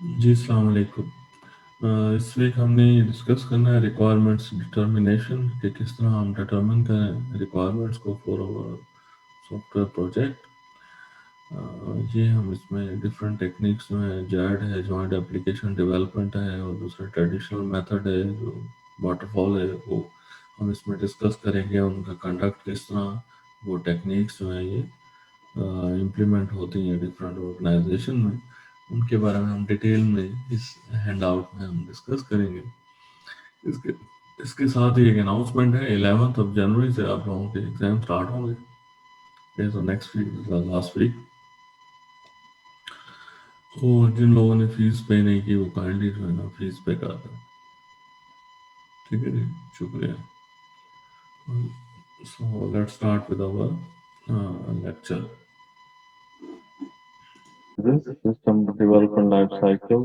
जी, अस्सलाम वालेकुम। इस वीक हमने ये डिस्कस करना है रिक्वायरमेंट्स डिटर्मिनेशन कि किस तरह हम डिटर्मिन करें रिक्वायरमेंट्स को फॉर आवर सॉफ्टवेयर प्रोजेक्ट। ये हम इसमें डिफरेंट टेक्निक्स में जैड है, जॉइंट एप्लीकेशन डेवलपमेंट है, और दूसरा ट्रेडिशनल मेथड है जो वाटरफॉल है, वो हम इसमें डिस्कस करेंगे। उनका कंडक्ट किस तरह, वो टेक्निक्स जो है ये इम्प्लीमेंट होती हैं डिफरेंट ऑर्गेनाइजेशन में, उनके बारे में हम डिटेल में इस हैंड आउट में हम डिस्कस करेंगे। इसके इसके साथ ही एक अनाउंसमेंट है, 11th ऑफ जनवरी से आप लोगों के एग्जाम स्टार्ट होंगे। तो नेक्स्ट वीक लास्ट वीक। तो जिन लोगों ने फीस पे नहीं की वो काइंडली जो है ना फीस पे कर दें। ठीक है जी, शुक्रिया। So let's start with our lecture. This system development life cycle.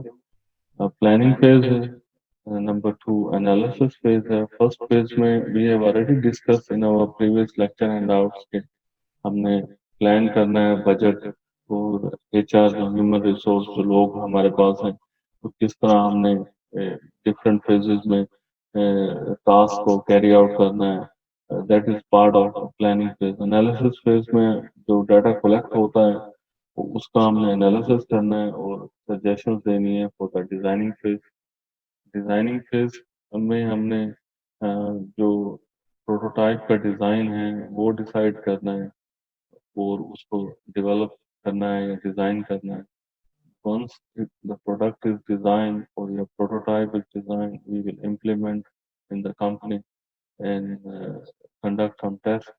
Planning phase है, number two analysis phase है. First phase में we have already discussed in our previous lecture and outs के हमने प्लान करना है बजट और HR जो human resource जो लोग हमारे पास हैं तो किस तरह हमने डिफरेंट फेजेस में टास्क को कैरी आउट करना है, that is part of planning phase. Analysis phase में जो डाटा कलेक्ट होता है तो उसका हमने एनालिसिस करना है और सजेशंस देनी है for the designing phase. Designing phase में हमने जो प्रोटोटाइप का डिजाइन है वो डिसाइड करना है और उसको डेवलप करना है या डिजाइन करना है। Once the product is designed or your prototype is designed, we will implement in the company and conduct some tests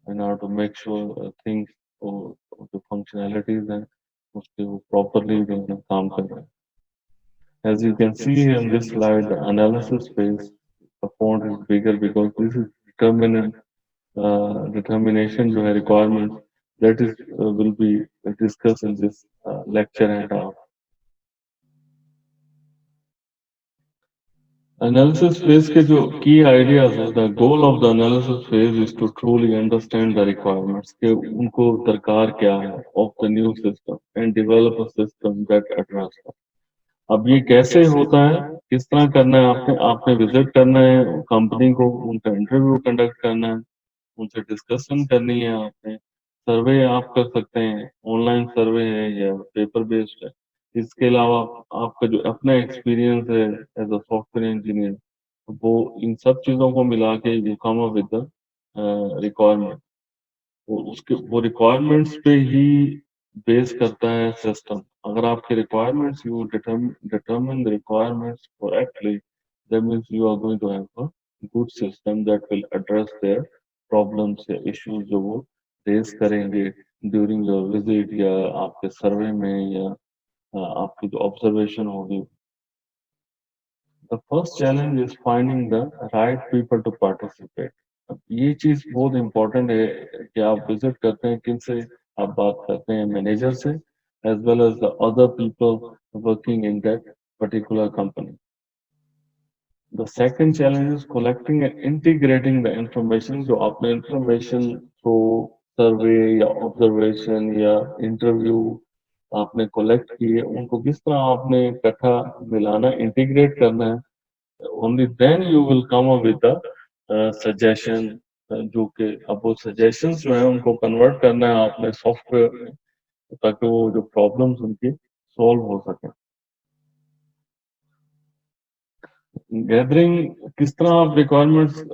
in order to make sure things or the functionalities and उसके वो properly जो है काम कर रहे हैं। As you can see in this slide, the analysis phase, the font is bigger because this is determinant determination जो है requirements that is will be discussed in this lecture and analysis phase के जो key ideas है, the goal of the analysis phase is to truly understand the requirements कि उनको दरकार क्या है of the new system and develop a system that address them. अब ये कैसे होता है, किस तरह करना है, आपने आपने विजिट करना है कंपनी को, उनका इंटरव्यू कंडक्ट करना है, उनसे डिस्कशन करनी है, आपने सर्वे आप कर सकते हैं, ऑनलाइन सर्वे है या पेपर बेस्ड है। इसके अलावा आपका जो अपना एक्सपीरियंस है एज अ सॉफ्टवेयर इंजीनियर, वो इन सब चीज़ों को मिला के you come up with the requirement. वो उसके वो रिक्वायरमेंट्स पे ही बेस करता है सिस्टम। अगर आपके requirements you determine the requirements correctly, that means you are going to have a good system that will address their problems या इश्यूज जो वो फेस करेंगे ड्यूरिंग योर विजिट या आपके सर्वे में या आपकी जो ऑब्जर्वेशन होगी। The first challenge is finding the right people to participate. ये चीज बहुत इंपॉर्टेंट है कि आप विजिट करते हैं किन से आप बात करते हैं, मैनेजर से as well as the other people working in that particular company. The second challenge is collecting and integrating the information. जो आपने इंफॉर्मेशन थ्रू सर्वे या ऑब्जर्वेशन या इंटरव्यू आपने कलेक्ट किए, उनको किस तरह आपने इकट्ठा मिलाना, इंटीग्रेट करना है। only then you will come up with the suggestion, जो कि अब वो suggestions जो है उनको convert करना है आपने सॉफ्टवेयर में ताकि वो जो प्रॉब्लम्स उनकी सॉल्व हो सके। गैदरिंग, किस तरह आप रिक्वायरमेंट्स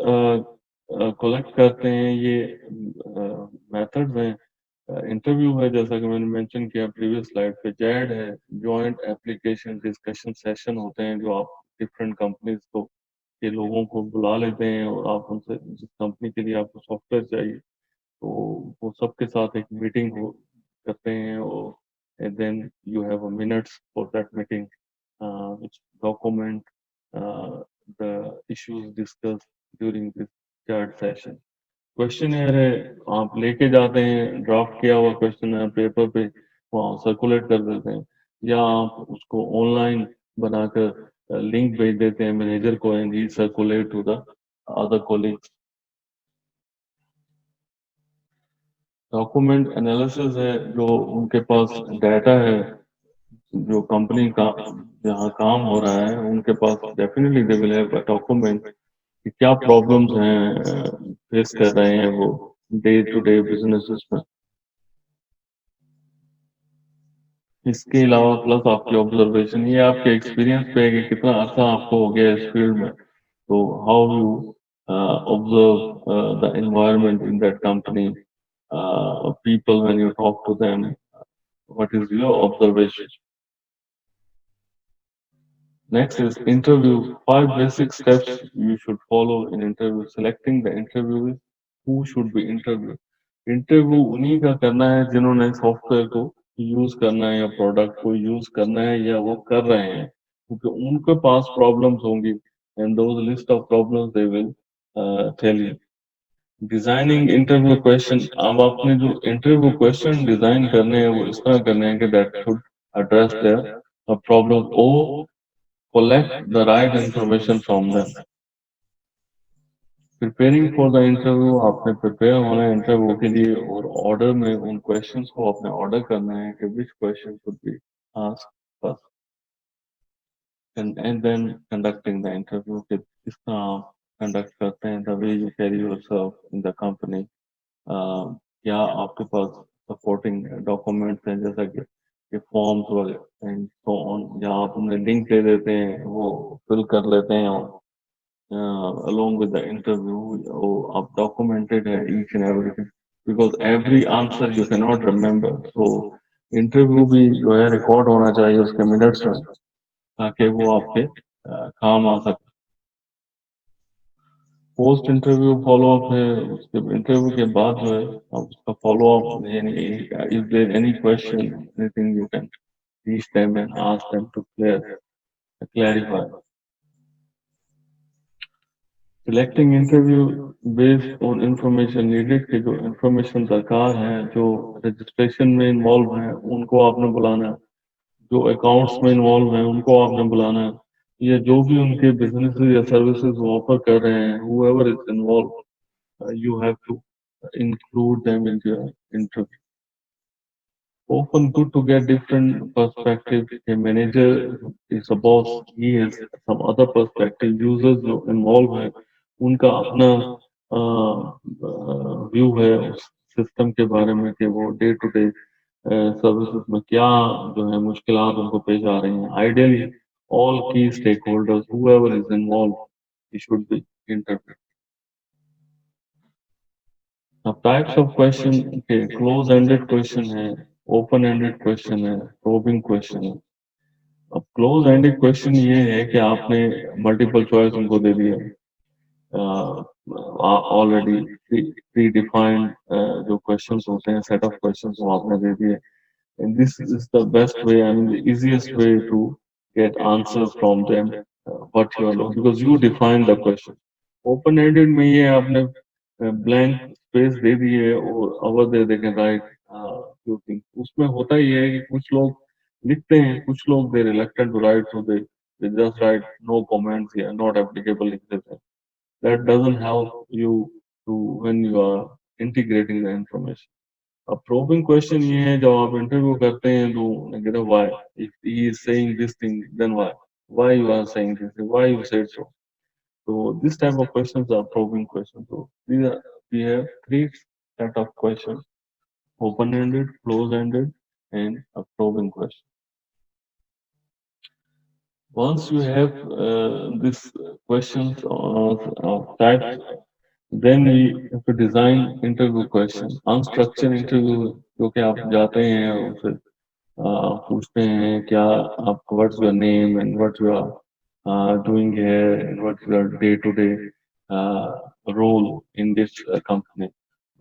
कलेक्ट करते हैं, ये मेथड्स हैं। इंटरव्यू है जैसा कि मैंने मेंशन किया प्रीवियस स्लाइड पे, जैड है, जॉइंट एप्लीकेशन डिस्कशन सेशन होते हैं जो आप डिफरेंट कंपनीज को के लोगों को बुला लेते हैं और आप उनसे जिस कंपनी के लिए आपको सॉफ्टवेयर चाहिए तो वो सबके साथ एक मीटिंग हो करते हैं और then you have a minutes for that meeting which document the issues discussed during this chat session. Question है आप लेके जाते हैं, ड्राफ्ट किया हुआ क्वेश्चन है पेपर पे वहाँ सर्कुलेट कर देते हैं, या आप उसको ऑनलाइन बनाकर लिंक भेज देते हैं मैनेजर को and he circulate to the other colleagues. Document analysis है, जो उनके पास डाटा है जो कंपनी का जहाँ काम हो रहा है उनके पास definitely they will have a document कि क्या प्रॉब्लम्स हैं फेस कर रहे हैं वो डे टू डे बिजनेसेस में। इसके अलावा प्लस आपकी ऑब्जर्वेशन, ये आपके एक्सपीरियंस पे है कि कितना अर्सा आपको हो गया इस फील्ड में, तो how you observe the environment in that company, people when you talk to them, what is your observation? Next is interview. Five basic steps you should follow in interview. Selecting the interviewee. Who should be interviewed? Interview उन्हीं का करना है जिन्होंने software को use करना है या product को यूज करना है या वो कर रहे हैं, क्योंकि उनके पास प्रॉब्लम्स होंगी and those list of problems they will tell you. Designing interview question. अब आपने जो इंटरव्यू क्वेश्चन डिजाइन करने हैं वो इस तरह करने हैं कि that should address their problem oh collect the right information from them. Preparing for the interview, आपने प्रिपेयर होना है इंटरव्यू के लिए और ऑर्डर में उन क्वेश्चंस को आपने ऑर्डर करना है कि which question should be asked first, and then conducting the interview कि किस तरह आप कंडक्ट करते हैं, the way you carry yourself in the company, क्या आपके पास सपोर्टिंग डॉक्यूमेंट्स हैं जैसा कि फॉर्म्स वगैरह एंड सो ऑन, या आप उन्हें लिंक दे देते हैं वो फिल कर लेते हैं along with the interview, आप documented है each and everything, because every answer you cannot remember, so interview भी जो है रिकॉर्ड होना चाहिए उसके मिनट्स में ताकि वो आपके काम आ सके। पोस्ट इंटरव्यू फॉलो अप है, उसके इंटरव्यू के बाद जो है आप उसका फॉलो अप, यानी is there any question anything you can reach them and ask them to clarify. Selecting interview based on information needed, के जो इंफॉर्मेशन दरकार है, जो रजिस्ट्रेशन में इन्वॉल्व है उनको आपने बुलाना है, जो अकाउंट्स में इन्वॉल्व है उनको आपने बुलाना है, या जो भी उनके बिजनेस या सर्विसेज वो ऑफर कर रहे हैं, whoever is involved, you have to include them into your interview. Often good to get different perspective. A manager is a boss, he has some other perspective. Users जो involve है उनका अपना view है उस system के बारे में कि वो डे टू डे सर्विसेज में क्या जो है मुश्किलात उनको पेश आ रही हैं। Ideally all key stakeholders, whoever is involved, he should be interviewed. अब टाइप्स ऑफ क्वेश्चन के क्लोज एंडेड क्वेश्चन है, ओपन एंडेड क्वेश्चन है, प्रोबिंग क्वेश्चन है। अब क्लोज एंडेड क्वेश्चन ये है कि आपने मल्टीपल चॉइस उनको दे दिया, ऑलरेडी प्री डिफाइंड जो क्वेश्चंस होते हैं, सेट ऑफ क्वेश्चंस वो आपने दे दिए, and this is the best way, I mean the easiest way to get answers from them, what you are looking, because you define the question. Open ended में ये आपने blank space दे दी है और over there they can write few things. उसमें होता ये है कि कुछ लोग लिखते हैं, कुछ लोग they reluctant to write, so they just write no comments या नॉट एप्लीकेबल लिख देते हैं। That doesn't help you too when you are integrating the information. अब प्रोबिंग क्वेश्चन ये है जब आप इंटरव्यू करते हैं तो get why, if he is saying this thing then why you are saying this, why you said so. So this type of questions are probing questions. So we have three set of questions: open-ended, close-ended, and a probing question. Once you have these questions of types, then we have to design interview questions. Unstructured interview जो कि आप जाते हैं और उनसे पूछते हैं क्या आप what's your name and what you are doing here and what's your day-to-day role in this company.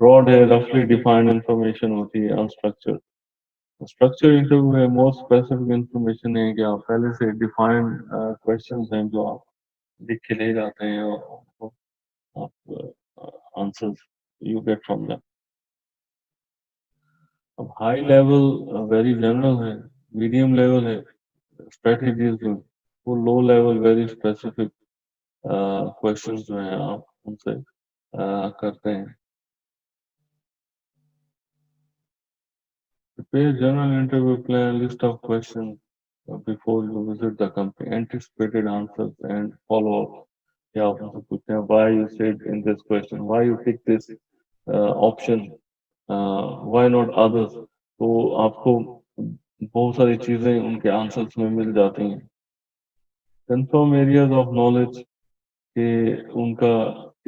Broad है, roughly defined information होती है, unstructured. स्ट्रक्चर इंटरव्यू है, मोर स्पेसिफिक इंफॉर्मेशन है कि आप पहले से डिफाइंड क्वेश्चंस हैं जो आप लिख के ले जाते हैं और उनको आप answers you get from them. अब हाई लेवल वेरी जनरल है, मीडियम लेवल है स्ट्रेटजीज जो, वो low level very specific questions जो हैं आप उनसे करते हैं। Prepare general interview plan, list of question, before you visit the company, anticipated answers and follow-up. क्या आप उनसे पूछते हैं why you said in this question, why you pick this option, why not others. तो आपको बहुत सारी चीजें उनके आंसर्स में मिल जाती हैं. कंफर्म एरियाज ऑफ नॉलेज कि उनका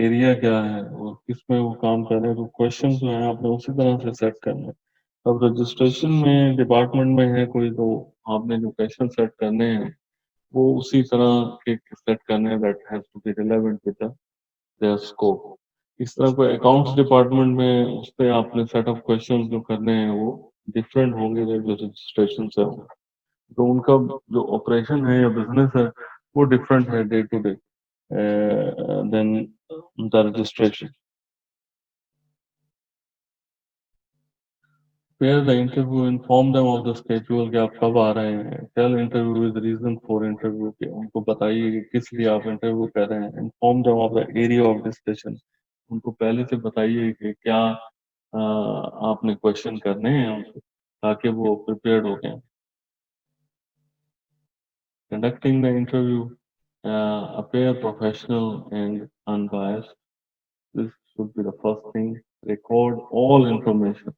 एरिया क्या है और किस में वो काम कर रहे हैं, तो क्वेश्चन जो है आपने उसी तरह से सेट करना है. अब रजिस्ट्रेशन में डिपार्टमेंट में है कोई, तो आपने जो क्वेश्चन सेट करने हैं वो उसी तरह के सेट करने हैं that has to be relevant with their scope. इस तरह कोई अकाउंट्स डिपार्टमेंट में उस पे आपने सेट ऑफ क्वेश्चन जो करने हैं वो डिफरेंट होंगे जो रजिस्ट्रेशन से होंगे. तो उनका जो ऑपरेशन है या बिजनेस है वो डिफरेंट है day to day then the registration. Prepare the interview, inform them of the schedule कि आप कब आ रहे हैं. Tell interview with reason for interview कि उनको बताइए कि किस लिए आप इंटरव्यू कर रहे हैं. Inform them of the area of discussion. उनको पहले से बताइए कि क्या आपने क्वेश्चन करने हैं उनसे ताकि वो प्रिपेयर्ड हो जाएं. Conducting the interview, appear professional and unbiased. This should be the first thing. Record all information.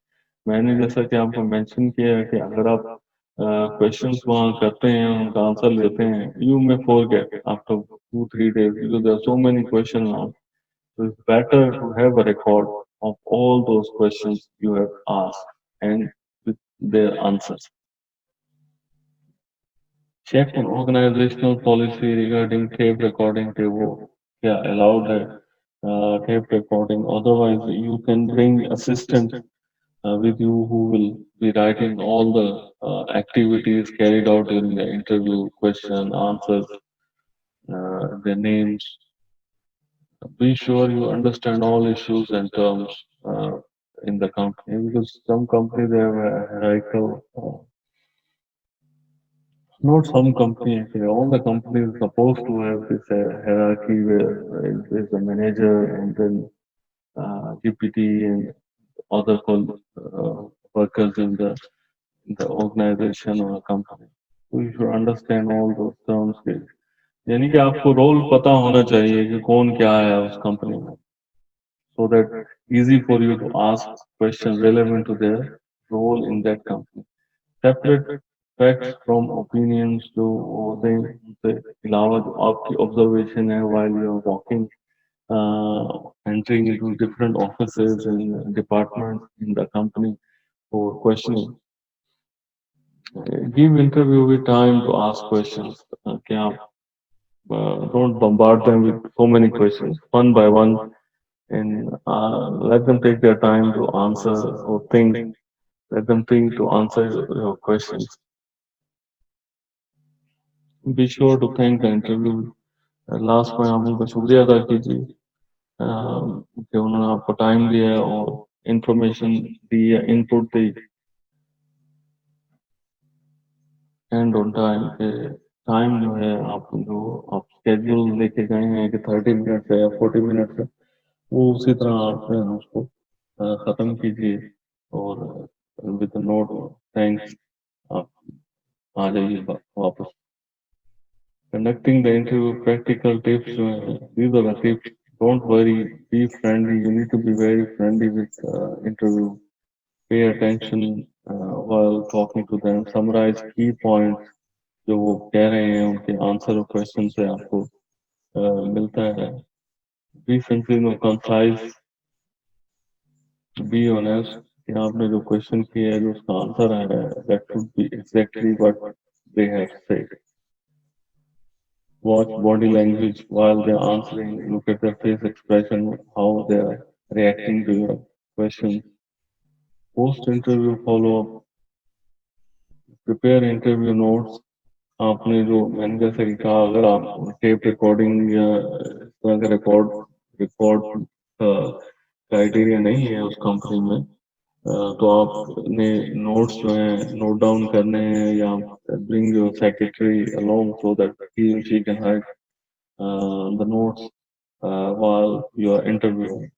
मैंने जैसा कि आपको मेंशन किया है कि अगर आप क्वेश्चंस वहाँ करते हैं उनका आंसर लेते हैं, you may forget after 2-3 days because there are so many questions now. So it's better to have a record of all those questions you have asked and with their answers. Check on organizational policy regarding tape recording कि वो क्या allowed है tape recording. Otherwise, you can bring assistant with you who will be writing all the activities carried out during the interview, question, answers, their names. Be sure you understand all issues and terms in the company because some companies they have a hierarchical, not some companies, actually, all the companies are supposed to have this hierarchy where there's a manager and then GPT and other workers in the organization or a company. So you should understand all those terms. यानी कि आपको role पता होना चाहिए कि कौन क्या है उस कंपनी में, so that easy for you to ask questions relevant to their role in that company. Separate facts from opinions जो होते हैं उनसे अलावा जो आपकी observation है while you are walking, entering into different offices and departments in the company for questioning. Give interview with time to ask questions. क्या don't bombard them with so many questions, one by one, and let them take their time to answer or think. Let them think to answer your questions. Be sure to thank the interview. Last में आप उनका शुक्रिया अदा कीजिए कि उन्होंने आपको time दिया और इंफॉर्मेशन दी है, input the and on time के. टाइम जो है आप स्केड्यूल लेके गए हैं कि 30 मिनट है या 40 मिनट है, वो उसी तरह आप जो है उसको ख़त्म कीजिए और विद नोट थैंक्स आप आ जाइए वापस. Conducting the interview practical tips, these are the tips. Don't worry, be friendly. You need to be very friendly with interview. Pay attention while talking to them. Summarize key points जो वो कह रहे हैं उनके answer और question से आपको मिलता है. Be simple और concise. Be honest कि आपने जो क्वेश्चन किया है जो उसका आंसर आ रहा है that should be exactly what they have said. Watch body language while they're answering. Look at their face expression, how they're reacting to your questions. Post interview follow up. Prepare interview notes. आपने जो मैंने जैसे कि कहा अगर आप tape recording या इस तरह का रिकॉर्ड क्राइटेरिया नहीं है उस कंपनी में, तो आपने नोट्स जो है नोट डाउन करने हैं या bring your secretary along so that he she can hide the notes while you are interviewing.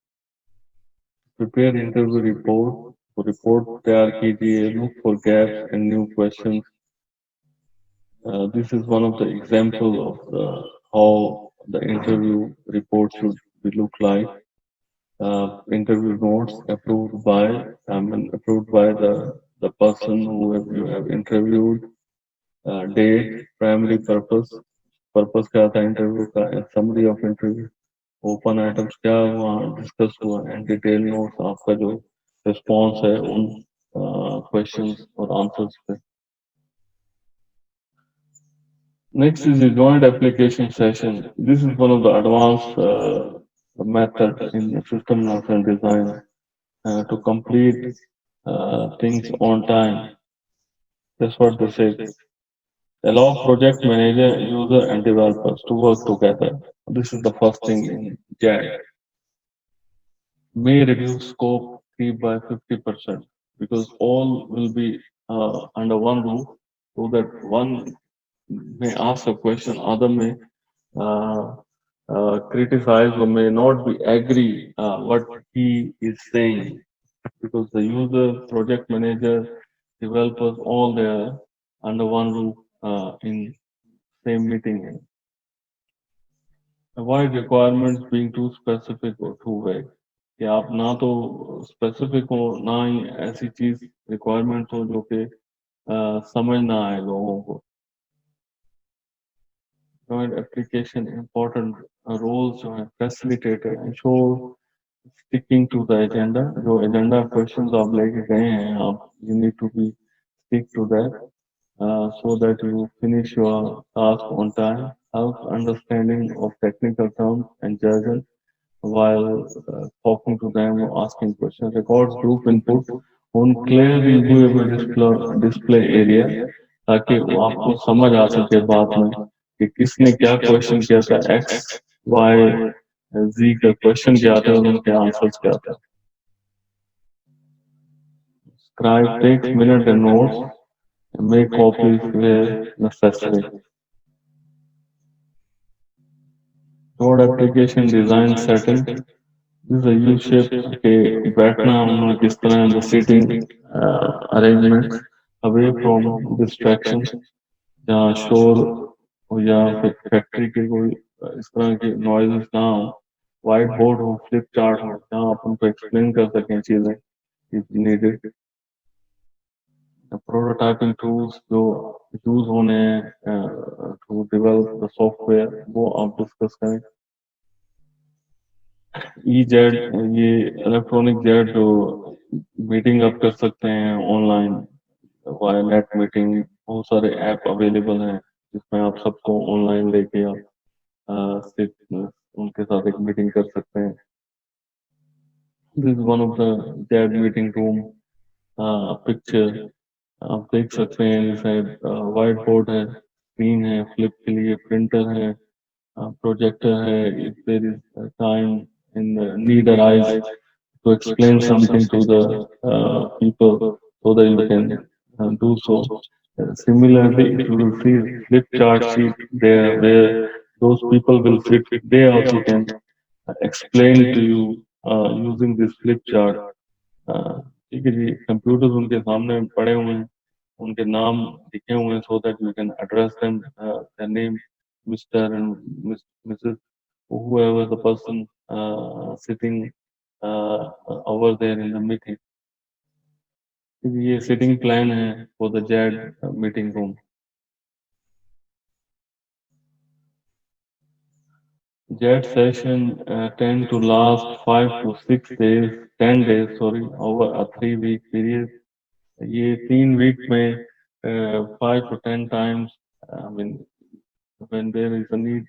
Prepare interview report. तो report तैयार कीजिए. Look for gaps and new questions. This is one of the example of how the interview report should be look like. Interview notes approved by the person who you have interviewed, date, primary purpose क्या था interview का, summary of interview, open items क्या वहाँ discuss हुआ, and detail notes आपका जो response है उन क्वेश्चंस और आंसर्स पे. Next is the joint application session. This is one of the advanced method in system knowledge and design to complete things on time. That's what they say. Allow project manager, user, and developers to work together. This is the first thing in JAD. May reduce scope creep by 50% because all will be under one roof, so that one may ask a question, other may uh, criticize or may not be agree what he is saying, because the user, project manager, developers, all there under one roof in same meeting. Avoid requirements being too specific or too vague. कि आप ना तो specific हो, ना ही ऐसी चीज requirement हो जो कि समझ ना आए लोगों को. Joint application important roles जो है facilitator, ensure sticking to the agenda. जो agenda questions आप लेके गए हैं, आप you need to be stick to that so that you finish your task on time. Help understanding of technical terms and jargon while talking to them or asking questions. Records group input on clear reviewable display area ताकि वो आपको समझ आ सके बाद में कि किसने क्या क्वेश्चन किया था, एक्स वाई जी का क्वेश्चन क्या था और उनके आंसर्स क्या थे. Scribe takes minute and notes and make copies where necessary. Code application design setting. This is a U-shape के बैठना उन्होंने किस तरह the seating arrangements away from distractions, जहाँ शोर हो या फिर फैक्ट्री के कोई इस तरह के नॉइजेस ना हो, वाइट बोर्ड हो, फ्लिप चार्ट हो, जहाँ आप उनको एक्सप्लेन कर सकें चीजें if needed. प्रोटोटाइपिंग टूल्स जो यूज होने टू डेवलप द सॉफ्टवेयर वो आप डिस्कस करें. ई जेड, ये इलेक्ट्रॉनिक जेड जो मीटिंग आप कर सकते हैं ऑनलाइन वाया नेट मीटिंग, बहुत सारे ऐप अवेलेबल हैं जिसमें आप सबको ऑनलाइन लेके आप उनके साथ एक मीटिंग कर सकते हैं. This is one of the Z meeting room picture. आप देख सकते हैं जैसे व्हाइट बोर्ड है, स्क्रीन है, फ्लिप के लिए प्रिंटर है, projector hai, if there is time in the need arise to explain something to the people so that you can do so. Similarly, if you will see flip chart sheet there where those people will sit, they also can explain to you using this flip chart. ठीक है जी, computers उनके सामने पड़े हुए हैं, उनके नाम लिखे हुए हैं, so that you can address them, their name, Mr. and Mrs. whoever the person sitting over there in the meeting. ये sitting plan है for the JAD meeting room. JAD session tend to last 5 to 6 days, 10 days, sorry, over a 3 week period. ये 3 week में 5 to 10 times. I mean, when there is a need,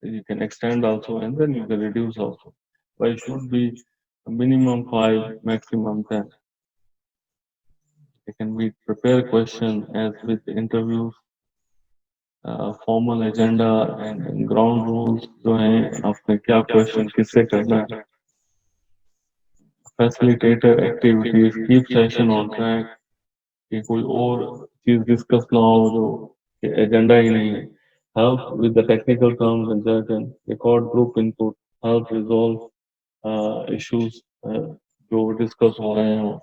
you can extend also, and then you can reduce also. But it should be a minimum 5, maximum 10. You can be prepare question as with interviews, formal agenda and ground rules जो हैं आपने क्या question किससे करना है. Facilitator activities, keep session on track. कि कोई और चीज डिस्कस ना हो जो एजेंडा ही नहीं है. Help with the technical terms and jargon. Record group input. Help resolve issues जो डिस्कस हो रहे हैं.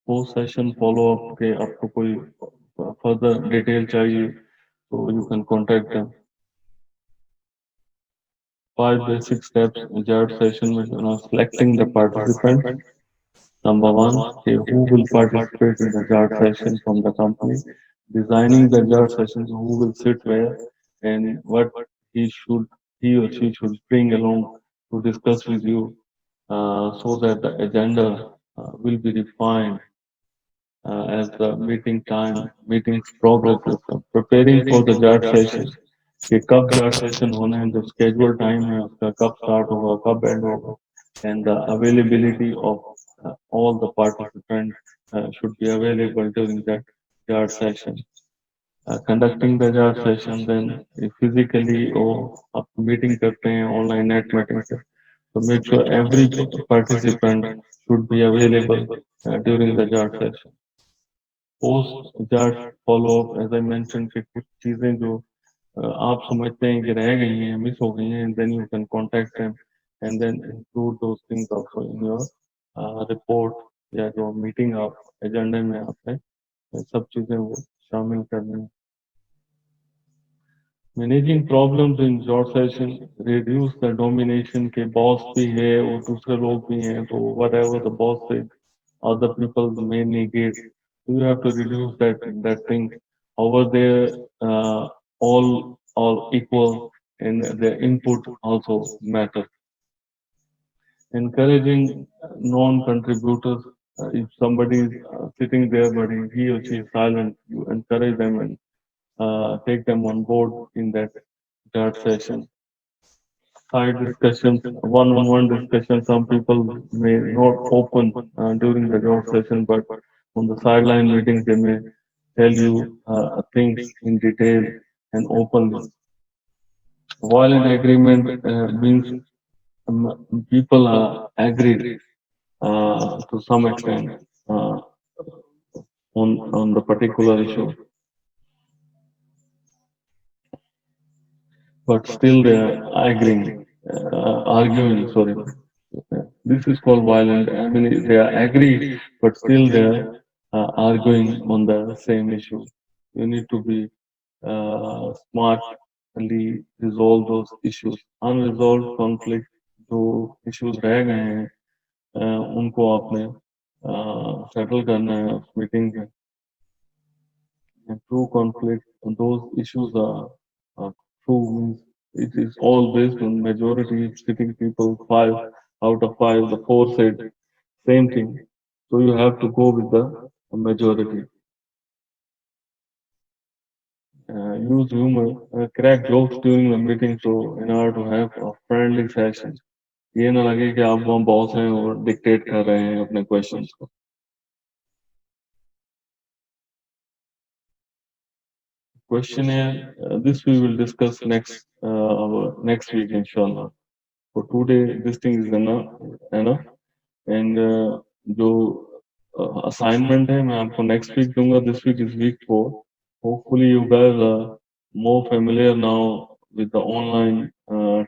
पोस्ट सेशन फॉलो अप के आपको कोई फर्दर डिटेल चाहिए तो you can contact them. 5 basic steps in JARD session with selecting the participants. Number one, okay, who will participate in the JARD session from the company? Designing the JARD sessions, who will sit where and what he should, he or she should bring along to discuss with you, so that the agenda will be refined as the meetings progresses. Preparing for the JARD session. कि कब Jat session होना है, जो schedule time है उसका कब start होगा कब एंड होगा, and the availability of all the participant should be available during that JARD session. Conducting the JARD session then physically or आप मीटिंग करते हैं ऑनलाइन नेट मीटिंग से, so make sure every participant should be available during the JARD session. Post JARD follow up, as I mentioned कि कुछ चीजें जो आप समझते हैं कि रह गई हैं मिस हो गई हैं, then you can contact them and then include those things also in your report, या जो मीटिंग आप एजेंडे में आपने सब चीजें वो शामिल करनी. Managing problems in job session, reduce the domination के बॉस भी है और दूसरे लोग भी हैं, तो वट एवर द बॉस से other people may negate. You have to reduce that thing. Over there, all equal, and their input also matter. Encouraging non-contributors. If somebody is sitting there but he or she is silent, you encourage them and take them on board in that session. Side discussions, one-on-one discussion. Some people may not open during the job session, but on the sideline meetings, they may tell you things in detail and openly. Violent agreement means people agreed to some extent on the particular issue, but still they are arguing. Sorry, this is called violent. I mean, they are agree, but still they are arguing on the same issue. You need to be smartly resolve those issues. Unresolved conflict, जो issues रह गए हैं, उनको आपने settle करना है उस meeting में. And true conflict, those issues are true means it is all based on majority sitting people, 5 out of 5, the 4 said same thing. So you have to go with the majority. Use humor, crack jokes during the meeting so in order to have a friendly session. ये ना लगे कि आप वहाँ boss हैं और dictate कर रहे हैं अपने क्वेश्चंस को. Questionnaire, this we will discuss next week inshallah. For today, this thing is enough. And जो assignment है मैं आपको next week दूंगा. This week is week 4. Hopefully you guys are more familiar now with the online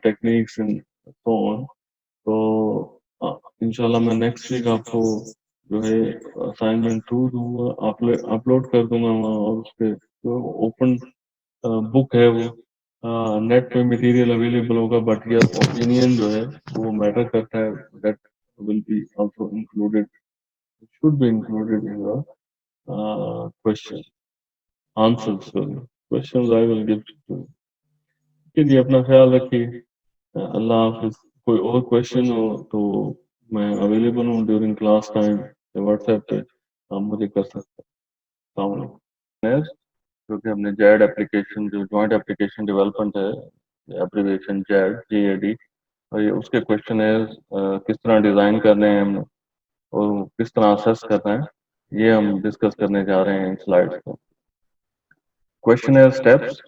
techniques and so on. तो इंशाल्लाह मैं next week आपको जो है असाइनमेंट 2 दूंगा, अपलोड कर दूंगा वहाँ, और उस पे जो ओपन बुक है वो नेट पे मटेरियल अवेलेबल होगा, बट यस ओपिनियन जो है वो मैटर करता है. That will be also included, should be included in your question answers. Questions I will give to you. के लिए अपना ख्याल रखिए. अल्लाह हाफिज. कोई और क्वेश्चन हो तो मैं अवेलेबल हूँ ड्यूरिंग क्लास टाइम या व्हाट्सएप पे आप मुझे कर सकते हैं. जो कि हमने जैड एप्लीकेशन, जो जॉइंट एप्लीकेशन डेवलपमेंट है, एप्लीकेशन जैड JAD, और ये उसके क्वेश्चन किस तरह डिज़ाइन करने हैं हमने और किस तरह असेस करना है, ये हम डिस्कस करने जा रहे हैं इन स्लाइड्स में. क्वेश्चन स्टेप्स,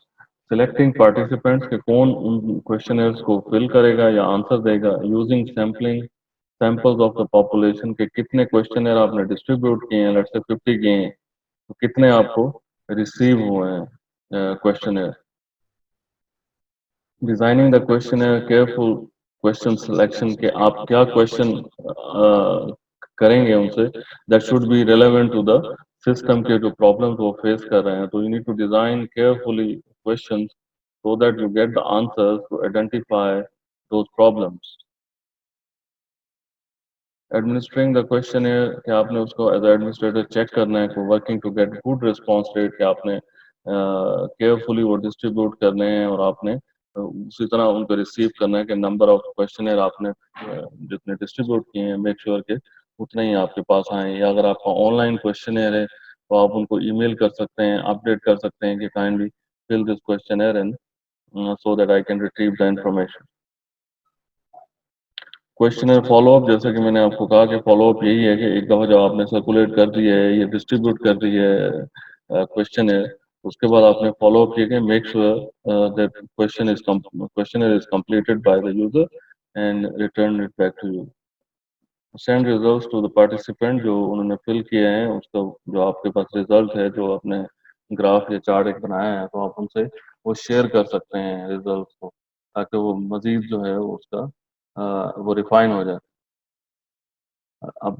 सिलेक्टिंग पार्टिसिपेंट्स के कौन उन क्वेश्चनर्स को फिल करेगा या आंसर देगा. Using sampling samples of the population के कितने क्वेश्चनर आपने डिस्ट्रीब्यूट किए हैं, लेट्स से 50 किए हैं, तो कितने आपको रिसीव हुए हैं questionnaire. Designing the questionnaire, careful question selection के आप क्या क्वेश्चन करेंगे उनसे, that should be relevant to the system के जो प्रॉब्लम्स वो फेस कर रहे हैं। तो you need to design carefully questions so that you get the answers to identify those problems. Administering the questionnaire कि आपने उसको एज एडमिनिस्ट्रेटर चेक करना है कि working to get good response rate कि आपने केयरफुली वो डिस्ट्रीब्यूट करने हैं और आपने उसी तरह उनको रिसीव करना है कि नंबर ऑफ क्वेश्चनेयर आपने जितने डिस्ट्रीब्यूट किए हैं मेक श्योर के उतने ही आपके पास आए। या अगर आपका ऑनलाइन क्वेश्चनेयर है तो आप उनको ईमेल कर सकते हैं, अपडेट कर सकते हैं कि kindly fill this questionnaire and so that I can retrieve the information. Questionnaire follow up, जैसे कि मैंने आपको कहा कि फॉलोअप यही है कि एक दफ़ा जब आपने सर्कुलेट कर दी है, ये डिस्ट्रीब्यूट कर दी है क्वेश्चन है, उसके बाद आपने फॉलोअप किया कि make sure that questionnaire is completed by the user and return it back to you. Send results to the participant, जो उन्होंने फिल किए हैं उसका जो आपके पास रिजल्ट है, जो आपने ग्राफ या चार्ट एक बनाया है, तो आप उनसे वो शेयर कर सकते हैं रिजल्ट को, ताकि वो मजीद जो है वो उसका वो रिफाइन हो जाए। अब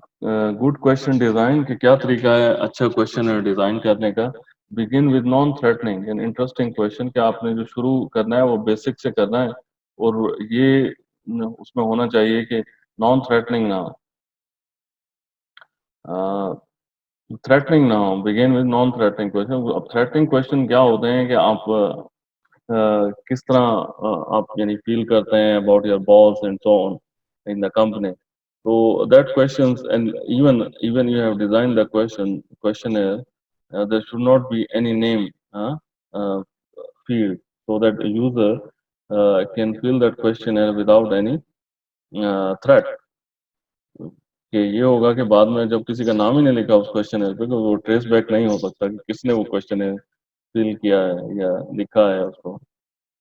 गुड क्वेश्चन डिजाइन के क्या तरीका है अच्छा क्वेश्चन डिजाइन करने का। Begin with non threatening and interesting question, कि आपने जो शुरू करना है वो बेसिक से करना है, और ये उसमें होना चाहिए कि नॉन थ्रेटनिंग ना हो, थ्रेटनिंग ना हो। Begin with non threatening question. अब थ्रेटनिंग क्वेश्चन क्या होते हैं कि आप किस तरह आप यानी फील करते हैं about your boss and so on in the company. तो that questions and even you have design the questionnaire, there should not be any name field, so that a user can fill that questionnaire without any threat। कि ये होगा कि बाद में जब किसी का नाम ही नहीं लिखा उस क्वेश्चनर पे, तो वो ट्रेस बैक नहीं हो सकता कि किसने वो क्वेश्चनर फिल किया है या लिखा है उसको।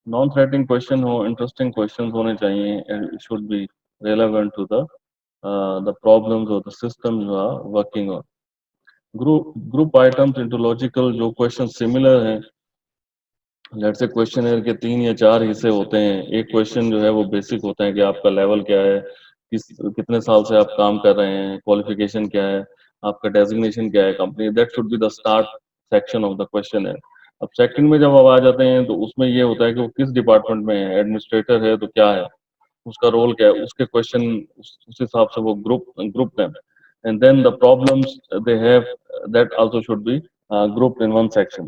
नॉन थ्रेटिंग क्वेश्चन हो, इंटरेस्टिंग क्वेश्चन होने चाहिए, and it should be relevant to the problems और the system you are working on. Group items into logical, जो क्वेश्चन सिमिलर हैं, लेट्स से क्वेश्चनर के 3 या 4 हिस्से होते हैं। एक क्वेश्चन जो है वो बेसिक होता है कि आपका लेवल क्या है, कितने साल से आप काम कर रहे हैं, क्वालिफिकेशन क्या है, आपका डेजिग्नेशन क्या है company, that should be the start section of the question. अब सेकंड में जब आप आ जाते हैं तो उसमें ये होता है कि वो किस डिपार्टमेंट में है, एडमिनिस्ट्रेटर है तो क्या है उसका रोल, क्या है उसके क्वेश्चन, उस हिसाब से वो group them. And then the problems they have, that also should be group in one section.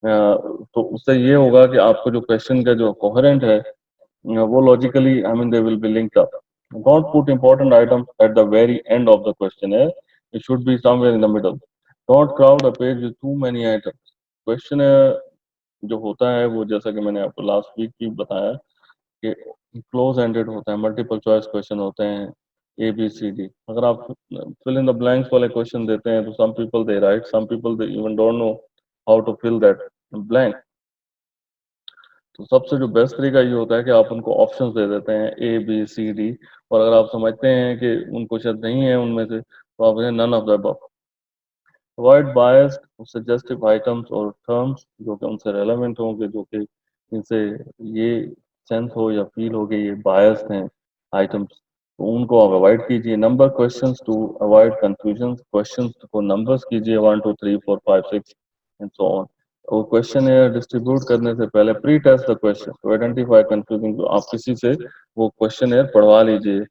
तो उससे ये होगा कि आपको जो क्वेश्चन का जो कोहेरेंट है, वो logically I mean they will be linked up. Don't put important items at the very end of the questionnaire, it should be somewhere in the middle। don't crowd a page with too many items। questionnaire जो होता है वो, जैसा कि मैंने आपको last week भी बताया कि क्लोज एंडेड होता है, मल्टीपल चॉइस क्वेश्चन होते हैं, ए बी सी डी। अगर आप फिल इन द ब्लैंक्स वाले क्वेश्चन देते हैं तो some people they write, some people they even don't know how to fill that blank. तो सबसे जो बेस्ट तरीका ये होता है कि आप उनको ऑप्शंस दे देते हैं ए बी सी डी, और अगर आप समझते हैं कि उनको शायद नहीं है उनमें से, तो आप none of the above. Avoid biased suggestive items और टर्म्स जो कि उनसे रेलेवेंट होंगे, जो कि इनसे ये सेंस हो या फील हो कि ये बायस्ड हैं आइटम्स, तो उनको आप अवॉइड कीजिए। Number questions to avoid confusion, questions को नंबर्स कीजिए 1 2 3 4 5 6 एंड सो ऑन। और क्वेश्चन डिस्ट्रीब्यूट करने से पहले pre test the question to identify confusing, तो आप किसी से वो क्वेश्चन पढ़वा लीजिए,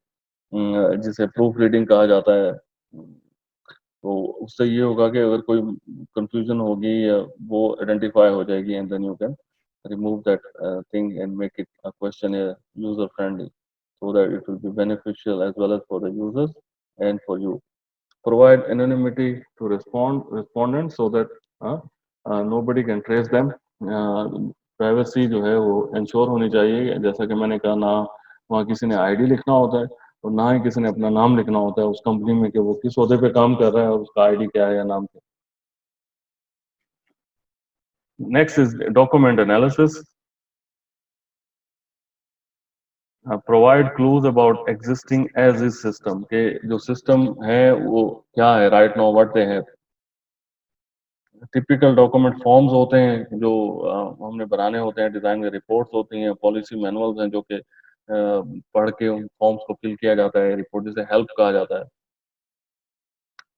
जिसे प्रूफ रीडिंग कहा जाता है। तो उससे ये होगा कि अगर कोई कंफ्यूजन होगी या वो आइडेंटिफाई हो जाएगी, and then you can remove that thing and make it a questionnaire user friendly, so that it will be beneficial as well as for the users and for you। Provide anonymity to respondents so that nobody can trace them। Privacy जो है वो ensure होनी चाहिए, जैसा कि मैंने कहा, ना वहाँ किसी ने आईडी लिखना होता है और ना ही किसी ने अपना नाम लिखना होता है उस कंपनी में कि वो किस ओहदे पे काम कर रहा है और उसका आईडी क्या है या नाम क्या। Next is document analysis. Provide clues about existing as is system, के जो सिस्टम है वो क्या है right now, what they have. Typical document forms होते हैं जो हमने बनाने होते हैं, डिजाइन में रिपोर्ट्स होती हैं, पॉलिसी मैनुअल्स हैं जो कि पढ़ के उन फॉर्म्स को फिल किया जाता है, रिपोर्ट जिसे हेल्प कहा जाता है।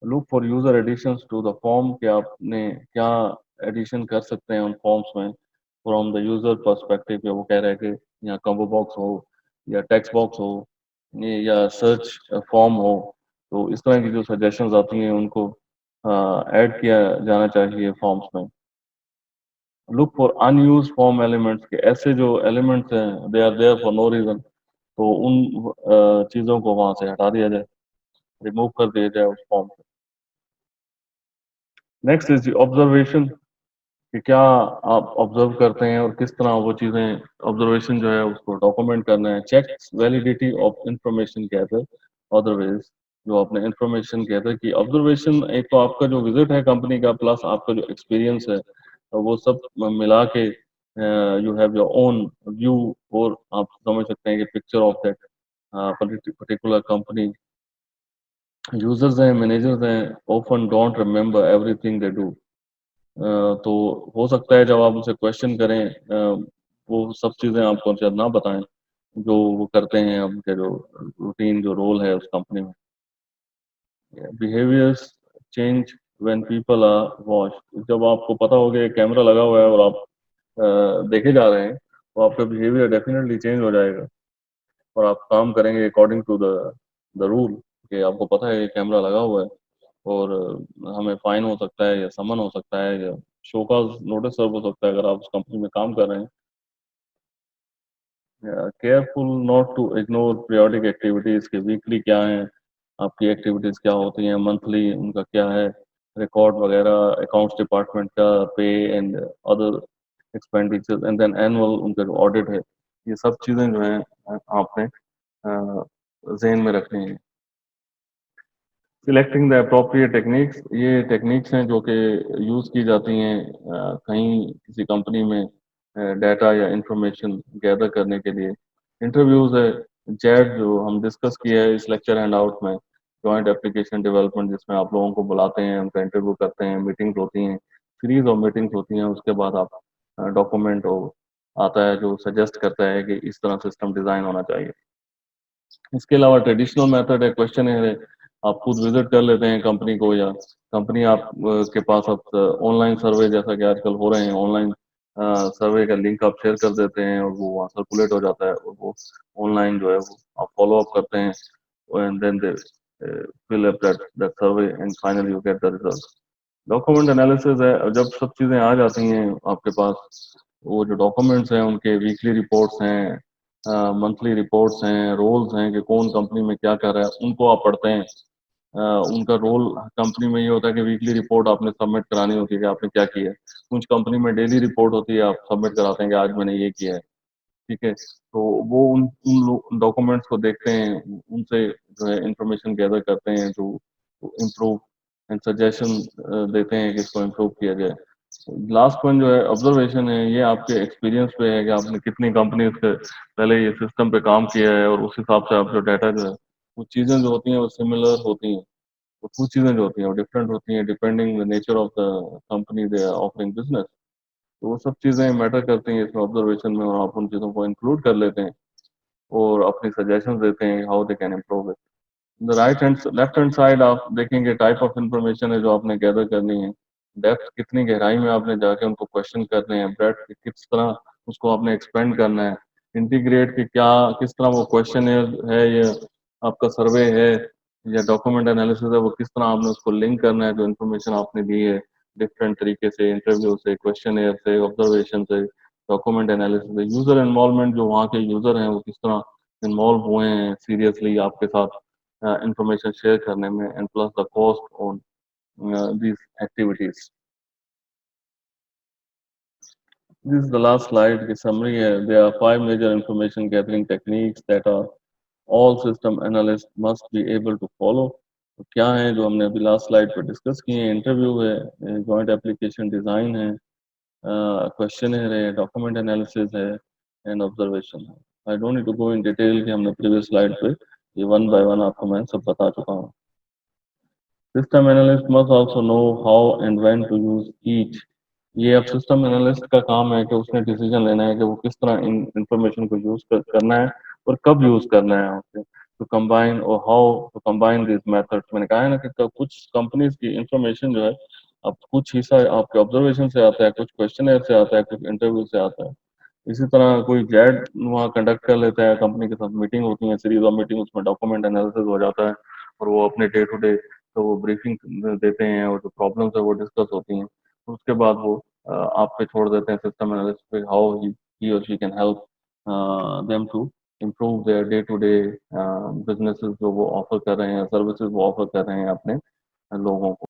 Look for user additions to the form, कि आपने क्या एडिशन कर सकते हैं उन फॉर्म्स में फ्रॉम द यूजर पर्सपेक्टिव, या वो कह रहे हैं कि या कॉम्बो बॉक्स हो या टेक्स्ट बॉक्स हो या सर्च फॉर्म हो। तो इस तरह की जो सजेशंस आती हैं उनको ऐड किया जाना चाहिए फॉर्म्स में। Look for unused form elements, के ऐसे जो एलिमेंट्स हैं they are there for no reason, तो उन चीज़ों को वहां से हटा दिया जाए, रिमूव कर दिया जाए उस फॉर्म से। नेक्स्ट इज ऑब्जर्वेशन, कि क्या आप ऑब्जर्व करते हैं और किस तरह वो चीज़ें, ऑब्जर्वेशन जो है उसको डॉक्यूमेंट करना है। Check validity of information gather, otherwise जो आपने इंफॉर्मेशन गैदर की, ऑब्जर्वेशन एक तो आपका जो विजिट है कंपनी का, प्लस आपका जो एक्सपीरियंस है, तो वो सब मिला के you have your own view, और आप समझ सकते हैं कि picture of that particular company. Users हैं, मैनेजर्स हैं, often don't remember everything they do. तो हो सकता है जब आप उनसे क्वेश्चन करें, वो सब चीज़ें आपको शायद ना बताएं जो वो करते हैं, उनके जो रूटीन जो रोल है उस कंपनी में। Behaviours change when people are watch, जब आपको पता हो कि कैमरा लगा हुआ है और आप देखे जा रहे हैं, तो आपका बिहेवियर डेफिनेटली चेंज हो जाएगा, और आप काम करेंगे अकॉर्डिंग टू द रूल, कि आपको पता है कि कैमरा लगा हुआ है और हमें फाइन हो सकता है या समन हो सकता है या शो का नोटिस सर्व हो सकता है अगर आप उस कंपनी में काम कर रहे हैं। Careful not to ignore periodic activities, के वीकली क्या है आपकी एक्टिविटीज, क्या होती हैं, मंथली उनका क्या है रिकॉर्ड वगैरह, अकाउंट्स डिपार्टमेंट का pay and other expenditure, and then annual उनका जो ऑडिट है। ये सब चीज़ें जो हैं आपने जहन में रखनी है। सिलेक्टिंग द अप्रोप्रिएट टेक्निक्स, ये टेक्निक्स हैं जो कि यूज़ की जाती हैं कहीं किसी कंपनी में डाटा या इंफॉर्मेशन गैदर करने के लिए। इंटरव्यूज़ है, जैड जो हम डिस्कस किया है इस लेक्चर हैंड आउट में, जॉइंट एप्लीकेशन डेवलपमेंट, जिसमें आप लोगों को बुलाते हैं, उनका इंटरव्यू करते हैं, मीटिंग्स होती हैं, सीरीज ऑफ मीटिंग्स होती हैं, उसके बाद आप डॉक्यूमेंट आता है जो सजेस्ट करता है कि इस तरह सिस्टम डिज़ाइन होना चाहिए। इसके अलावा ट्रेडिशनल मेथड है, क्वेश्चन है, आप खुद विजिट कर लेते हैं कंपनी को, या कंपनी आप के पास अब ऑनलाइन सर्वे जैसा कि आजकल हो रहे हैं, ऑनलाइन सर्वे का लिंक आप शेयर कर देते हैं और वो वहाँ सर्कुलेट हो जाता है, और वो ऑनलाइन जो है वो आप फॉलो अप करते हैं, and then they fill up that survey and finally you get the result. Document analysis है, जब सब चीज़ें आ जाती हैं आपके पास, वो जो डॉक्यूमेंट्स हैं उनके वीकली रिपोर्ट्स हैं, मंथली रिपोर्ट्स हैं, रोल्स हैं कि कौन कंपनी में क्या कर रहा है, उनको आप पढ़ते हैं। उनका रोल कंपनी में ये होता है कि वीकली रिपोर्ट आपने सबमिट करानी होती है कि आपने क्या किया है। कुछ कंपनी में डेली रिपोर्ट होती है, आप सबमिट कराते हैं कि आज मैंने ये किया है। ठीक है, तो वो उन डॉक्यूमेंट्स को देखते हैं, उनसे जो है इंफॉर्मेशन गैदर करते हैं जो इम्प्रूव एंड सजेशन देते हैं कि इसको इम्प्रूव किया जाए। लास्ट वन जो है ऑब्जर्वेशन है, ये आपके एक्सपीरियंस पे है कि आपने कितनी कंपनी पे पहले ये सिस्टम पे काम किया है, और उस हिसाब से आप जो डाटा जो है, वो चीज़ें जो होती हैं वो सिमिलर होती हैं, तो कुछ चीज़ें जो होती हैं वो डिफरेंट होती हैं depending the nature of the company they are offering business. तो वो सब चीज़ें मैटर करती हैं इसमें ऑब्जर्वेशन में, और आप उन चीज़ों को इंक्लूड कर लेते हैं और अपनी सजेशंस देते हैं how they can improve it. The right hand left hand side आप देखेंगे टाइप ऑफ इंफॉर्मेशन है जो आपने गैदर करनी है, डेप्थ कितनी गहराई में आपने जाके उनको क्वेश्चन करने हैं, ब्रेथ किस तरह उसको आपने एक्सपेंड करना है, इंटीग्रेट कि क्या किस तरह वो क्वेश्चन है या आपका सर्वे है या डॉक्यूमेंट एनालिसिस है, वो किस तरह आपने उसको लिंक करना है जो इन्फॉर्मेशन आपने दी है डिफरेंट तरीके से, इंटरव्यू से, क्वेश्चन से, ऑब्जर्वेशन से, डॉक्यूमेंट एनालिसिस से। यूजर इन्वॉल्वमेंट, जो वहाँ के यूजर हैं वो किस तरह इन्वॉल्व हुए हैं सीरियसली आपके साथ information share करने में, and plus the cost on these activities. This is the last slide की summary है। There are 5 major information gathering techniques that are all system analysts must be able to follow। तो क्या है जो हमने अभी लास्ट स्लाइड पर discuss किए हैं? इंटरव्यू है, जॉइंट एप्लीकेशन डिज़ाइन है, क्वेश्चनर है, डॉक्यूमेंट एनालिसिस है, एंड ऑब्जर्वेशन है। I don't need to go in detail कि हमने प्रीवियस स्लाइड पे ये वन बाय वन आपको मैं सब बता चुका हूँ। System analyst must also know how and when to use each. ये अब सिस्टम एनालिस्ट का काम है कि उसने डिसीजन लेना है कि वो किस तरह इन इंफॉर्मेशन को यूज करना है और कब यूज करना है उसे। to combine or how to combine these methods. मैंने कहा है ना कि कुछ कंपनीज की इंफॉर्मेशन जो है, अब कुछ हिस्सा आपके ऑब्जर्वेशन से आता है, कुछ क्वेश्चनर से आता है, कुछ इंटरव्यू से आता है। इसी तरह कोई जैड वहाँ कंडक्ट कर लेता है, कंपनी के साथ मीटिंग होती है, सीरीज ऑफ मीटिंग, उसमें डॉक्यूमेंट एनालिसिस हो जाता है और वो अपने डे टू डे तो वो ब्रीफिंग देते हैं और जो प्रॉब्लम्स है वो डिस्कस होती हैं। उसके बाद वो आप पे छोड़ देते हैं सिस्टम एनालिस्ट पे, हाउ ही और she can help them to improve their day to day businesses जो वो ऑफर कर रहे हैं, सर्विसेज वो ऑफर कर रहे हैं अपने लोगों को।